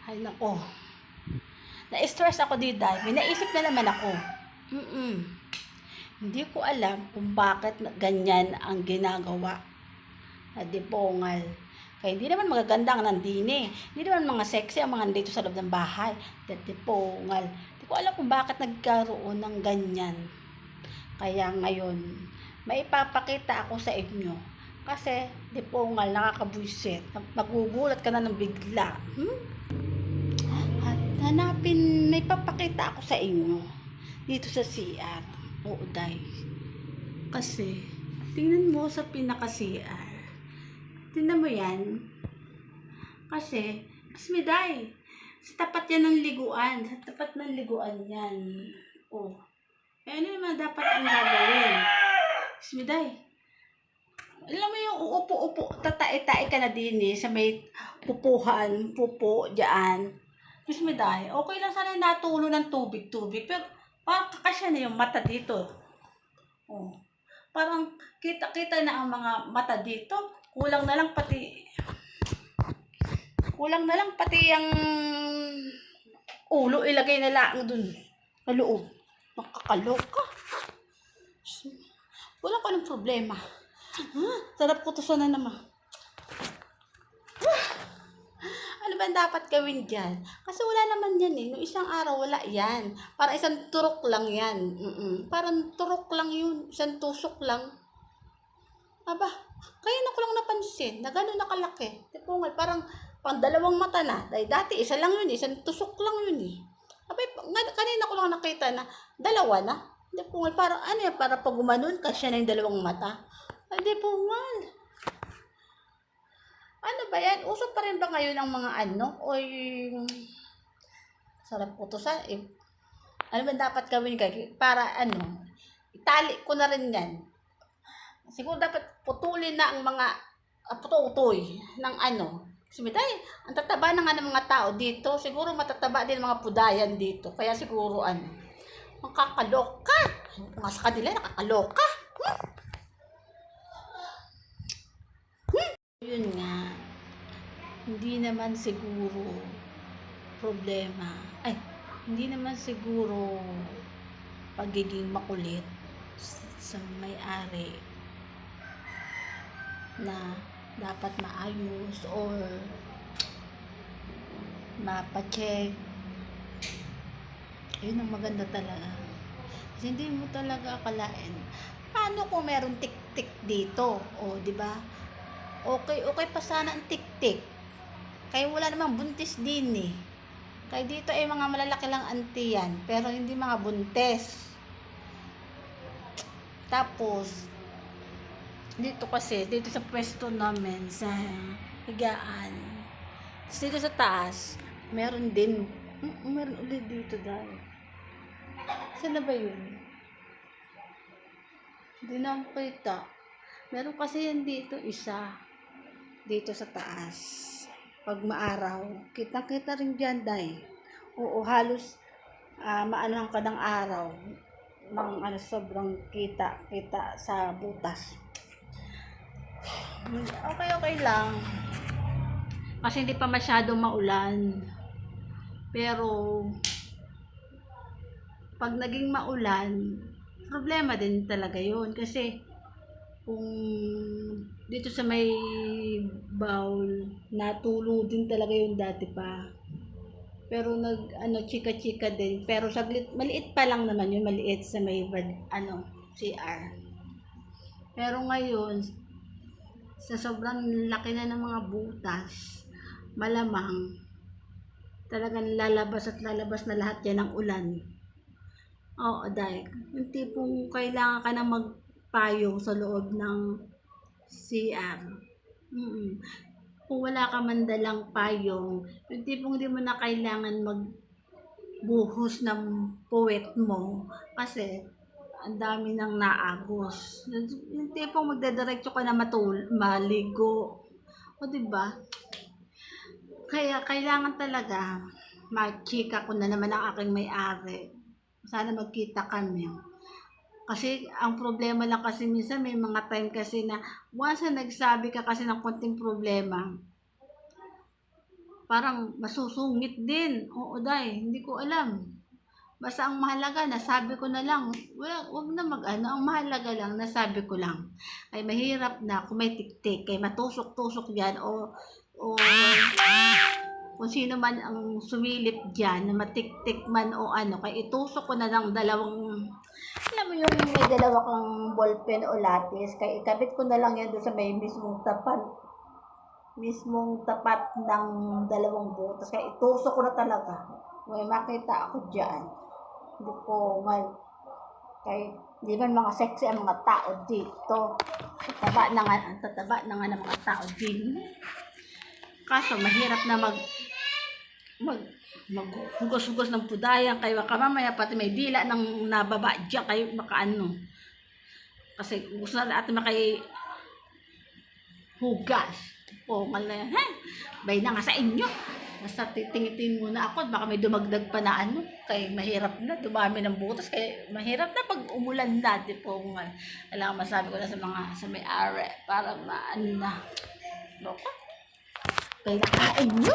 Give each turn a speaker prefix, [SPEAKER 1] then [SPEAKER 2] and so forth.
[SPEAKER 1] Ay nako, na-stress ako dito dahil may naisip na naman ako. Hindi ko alam kung bakit ganyan ang ginagawa na dipongal. Kaya hindi naman magaganda ang nandini. Hindi naman mga sexy ang mga nandito sa loob ng bahay. Dipongal. Hindi ko alam kung bakit nagkaroon ng ganyan. Kaya ngayon, may ipapakita ako sa inyo. Kasi dipongal, nakakabwisit. Magugulat ka na ng bigla. Hanapin, may papakita ako sa inyo dito sa CR. Oo, day. Kasi, tingnan mo sa pinaka-CR. Tingnan mo yan. Kasi, day, sa tapat yan ng liguan. Sa tapat ng liguan yan. Oh. Eh, ano naman dapat ang gagawin? day, alam mo yung uupo-upo, tatae-tae ka na din sa may pupo dyan. Day, okay lang sana yung natulo ng tubig, pero parang kakasya na yung mata dito. Oh. Parang kita-kita na ang mga mata dito. Kulang na lang pati yung ulo ilagay na lang dun sa loob. Nakakaloka. Wala ka ng problema. Sarap ko to sana naman. Ano ba dapat gawin dyan? Kasi wala naman yan Noong isang araw, wala yan. Para isang turok lang yan. Parang turok lang yun. Isang tusok lang. Aba, kaya na ko lang napansin na gano'n nakalaki. Tipungal, parang pang dalawang mata na. Dahil dati, isa lang yun. Isang tusok lang yun Aba, kanina ko lang nakita na dalawa na. Tipungal, parang ano yan, para pag gumanon, kasya na yung dalawang mata. Ay, tipungal. Ano ba yan? Uso pa rin ba ngayon ang mga o yung sarap ko to sa ano ba dapat gawin para itali ko na rin yan. Siguro dapat putulin na ang mga pututoy ng Kasi ang tataba na nga ng mga tao dito, siguro matataba din mga pudayan dito. Kaya siguro makakaloka. Mga sa kanila nakakaloka. Yun nga, hindi naman siguro problema. Hindi naman siguro pagiging makulit sa may-ari na dapat maayos or mapacheck. Yun ang maganda talaga. Kasi hindi mo talaga akalain. Paano kung meron tik-tik dito? O, di ba? Okay pa sana ang tik-tik. Kaya wala namang buntis din Kaya dito ay mga malalaki lang auntie yan. Pero hindi mga buntis. Tapos, dito sa pwesto namin, sa higaan. Tapos dito sa taas, meron din. Meron ulit dito dahil. Saan na ba yun? Hindi na kita. Meron kasi yan dito isa. Dito sa taas. Pag maaraw, kitang-kita rin dyan, day. Oo, halos maanohan ka ng araw. Sobrang kita sa butas. Okay lang. Kasi hindi pa masyadong maulan. Pero, pag naging maulan, problema din talaga yun. Kasi, kung dito sa may bowl, natulo din talaga yung dati pa. Pero chika-chika din. Pero saglit, maliit pa lang naman yun, maliit sa may CR. Pero ngayon, sa sobrang laki na ng mga butas, malamang talagang lalabas na lahat yan ng ulan. Oo, dahil yung tipong kailangan ka na magpayong sa loob ng CR. Kung wala ka man dalang payong, yung tipong hindi mo na kailangan magbuhos ng puwet mo kasi ang dami nang naagos. Yung tipong magdadiretso ka na maligo. O diba? Kaya kailangan talaga machika ko na naman ang aking may-ari. Sana magkita kami. Kasi ang problema lang kasi minsan may mga time kasi na once na nagsabi ka kasi ng konting problema, parang masusungit din. Oo, day, hindi ko alam. Basta ang mahalaga, nasabi ko na lang, wag na mag-ano, ang mahalaga lang, nasabi ko lang. Ay mahirap na kung may tiktik, kay matusok-tusok yan, o kung sino man ang sumilip dyan, na matiktik man o ano, kay itusok ko na ng dalawang, alam mo yung may dalawa kang ballpen o lapis, kay ikabit ko na lang yan doon sa may mismong tapat ng dalawang butas, kaya itusok ko na talaga. May makita ako dyan. Hindi ko man, kay di man mga sexy ang mga tao dito. Ang tataba na nga ng mga tao din. Kaso mahirap na maghugas-hugas ng pudayan, kaya baka mamaya pati may dila ng nababa dyan, kayo makaano. Kasi gusto na natin hugas. O, na yan. Bay na nga sa inyo. Basta titingitin muna ako, baka may dumagdag pa na ano. Kaya mahirap na, dumami ng butas. Kaya mahirap na pag umulan na. Di po, kailangan masabi ko na sa may-ari para maano na. Baka, bay na nga sa inyo.